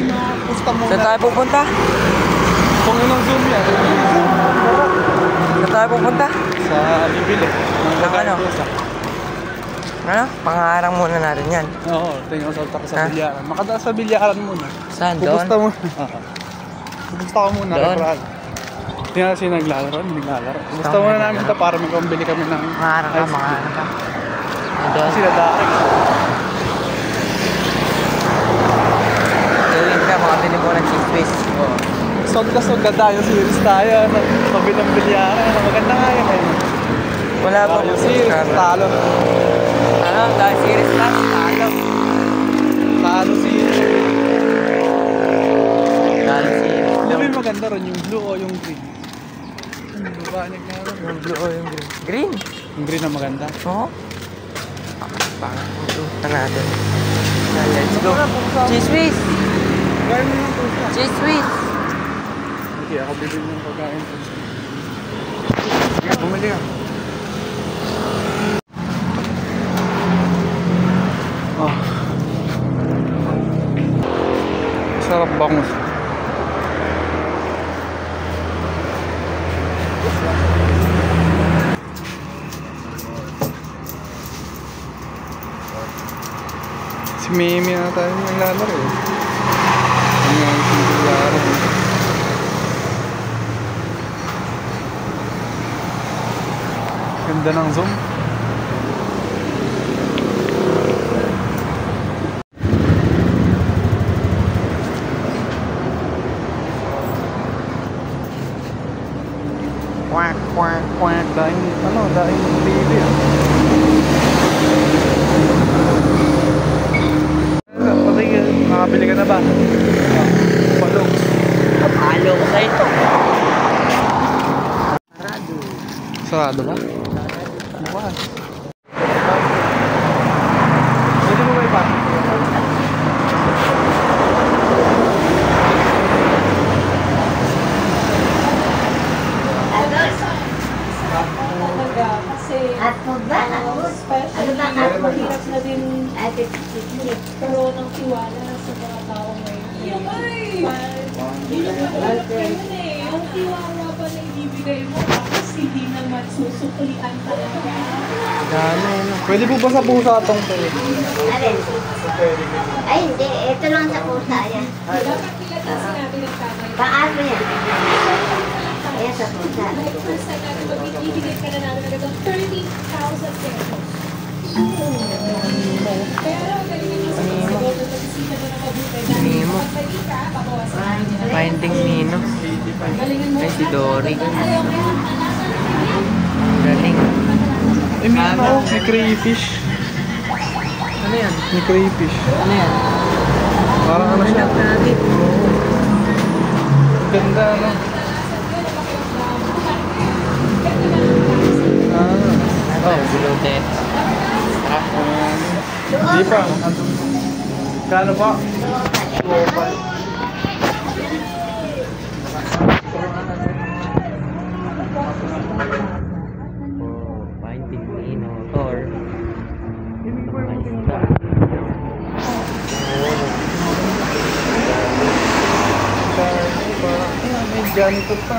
Ay, pusta muna. Saan tayo pupunta? Kung ilang zoom yan. Saan tayo pupunta? Sa bibili. Ng ano? Ano? Pangarang muna natin yan. Oo, tingnan sa utak sa bilyaran. Makadaan sa bilyaran muna. Saan? Doon? Pupusta muna. Pupusta ko muna. Doon? Tingnan kasi naglalaro. Pupusta muna namin ito para may pambili kami ng Pangarang ka, pangarang ka. Doon? Sila Darek. Doon ka, makabili mo ng cheese face. Sog tayo, series tayo. Sabi ng bilyaran. Maganda nga yun eh. Wala ba yung series? Talo. Ano? Dahil series plus? Talo. Talo series. Talo series. Alam mo yung maganda ron, yung blue o yung green? Banig nga ron. Yung blue o yung green? Green? Yung green na maganda. Oo. Pangarang ito. Natin. Let's go. Cheese whiz! Gaya mo yung pusa. Cheese whiz! Sige, ako bibili yung pagkain. Sige, bumili ka. Oh. Sarap bangus. Si Mimi na tayo naglalaro eh. Ano yung sinaglalaro eh. Ganda ng zoom. Quack. Daing TV ah. Makabili ka na ba? Palong. Palo ko sa ito. Sarado ba? Bukas. Pwede mo ba ipa? At po ba? Ano ba nga po? Hirap na din Pero ng tiwala sa mga tao ngayon. Yung tiwala pa na ibibigay mo, tapos hindi naman susuklian talaga. Gano. Pwede po ba sa pusa itong pwede? Alin? Ay, hindi. Ito lang sa pusa yan. Dapat nila din sinabi ng kamay. Paano yan? Ayan sa pusa. Like first time natin magbibigay ka na namin agad ng 30,000 pesos. Pero galing yung sagot na nagsisita mo na mabuti. Dahil kapag ka, babawasan. Finding Nino. Ay, si Dory. Galing. Eh, may crayfish. Ano yan? May crayfish. Ano yan? Parang ano siya? natin. Ganda ano? Oh, bulute. Di pa. Kano pa? Finding Nino. Thor. May janitor pa.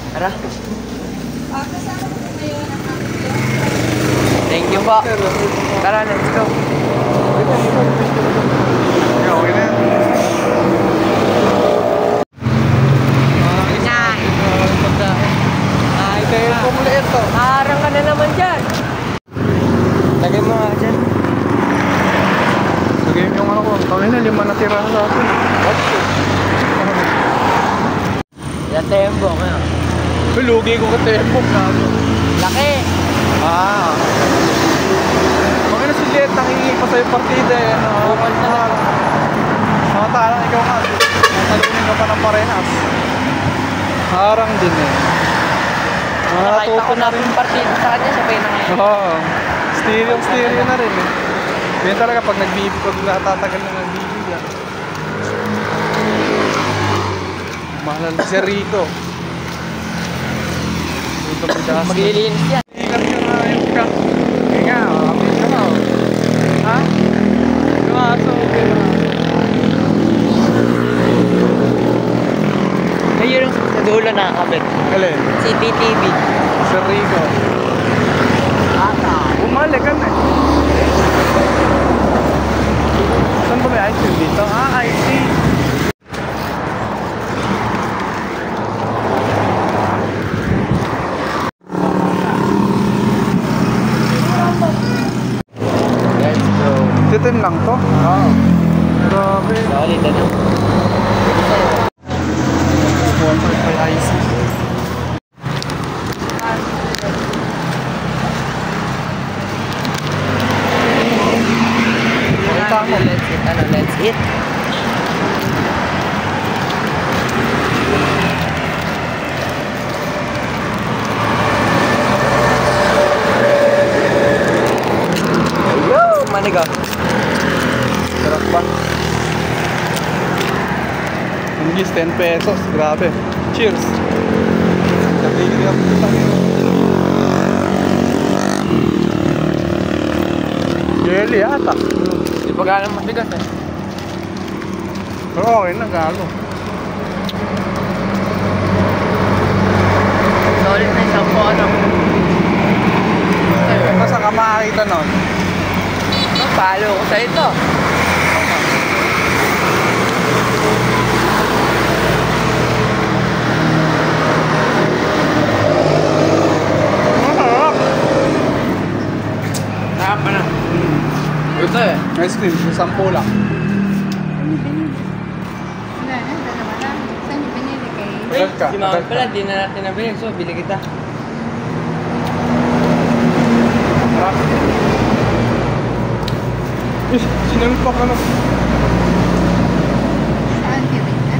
Tara. Thank you po. Tara, let's go. Okay na. Ay, Kaya pumuli ito. harang ka na naman dyan. Lagay mo nga dyan. Lagay yung ano ko. Kami na 5 na tira sa akin. Yan tembo ngayon. Lugi ko ka tempo. Laki. Okay na si Jet. Nangingi pa sa'yo partida eh. Bukal na lang. Samantalang ikaw nga. Natalunin ka pa ng parehas. Harang din eh. Nakita ko na rin yung partida sa kanya. Sabay na ngayon. Oo. Stereo na rin eh. Yan talaga pag nagbibig ko bigla tatagal na nagbibig lang. Mahal si Rico. Rico Pidas. Maglilinis yan. Ingat ka na yung ka. Kaya nga, kapit ka na. Ha? Yung aso. Alin? CCTV. Sir Rico. Bumalik ka na eh. Saan ba may ice cream dito? Ah, I see. Let's go. Titin lang to. Oh. Grabe. Solid na. Sponsored by IC. Tama. Let's eat. Ano, let's eat. Yo, maniga. Sarap ba? English 10 pesos. Grabe. Cheers. Katigil ka puta. Jelly ata. Di pa ganang matigas eh. Pero okay na, galo. Solid na isang photo. Nasa ka makakita nun? Palo ko sa ito. Masarap. Sarap na. Ito eh. Ice cream, 10 lang. Wala na, dalawa lang. Saan yung binili kay? Wait, Agad ka, si Mama agad ka. pala, di na natin nabili. So, bili kita. Sarap. Sinampak ka na. Saan kirin na?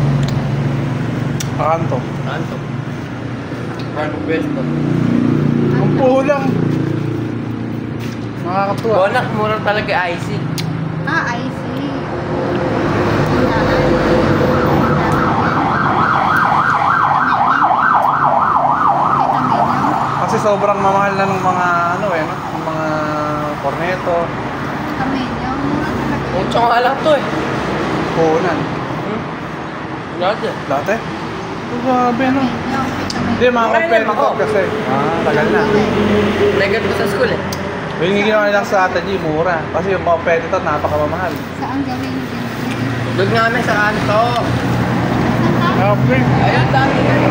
Pakanto. Anto. Paano pwesto? Ang pulang. Makakatuwa. Bonak, murang talaga icy. Ah, I see. Kasi sobrang mamahal na ng mga ano eh, no? Ng mga corneto, Mucho nga lang to eh. puhunan. Lahat eh. Dati? Grabe no? Hindi, mga Okay, competitor ako. kasi. Tagal na. Nagad ko sa school eh. Yung ginawa nilang sa Ataji, mura. Kasi yung mga competitor, napakamamahal. Saan gawin yung ganito? Doon nga kami sa kanto. Okay. Ayun, dami na eh.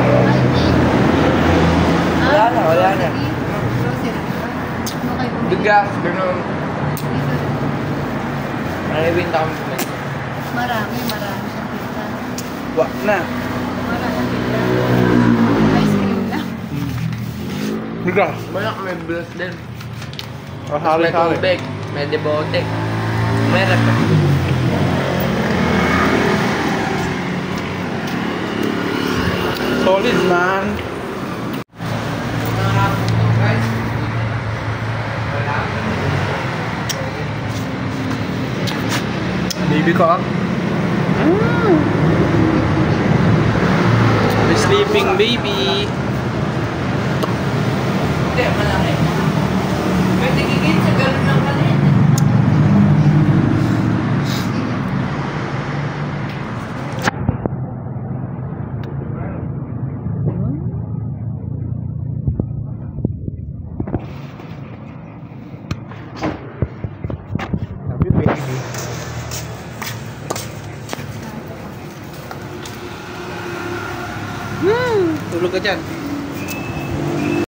Wala na, wala na. Doon ka, doon nalibinta kami. Marami siyang pizza. Wak na. Marami pizza. Ice cream lang. Bigas. Bonak, may bless din. Oh, May hali-hali. tubig, may debote. May rep. Solid man. Baby ko ah. The sleeping baby. Hindi, malaki. May tigigit sa ganun ng maliit. Sabi baby. Tulog ka dyan.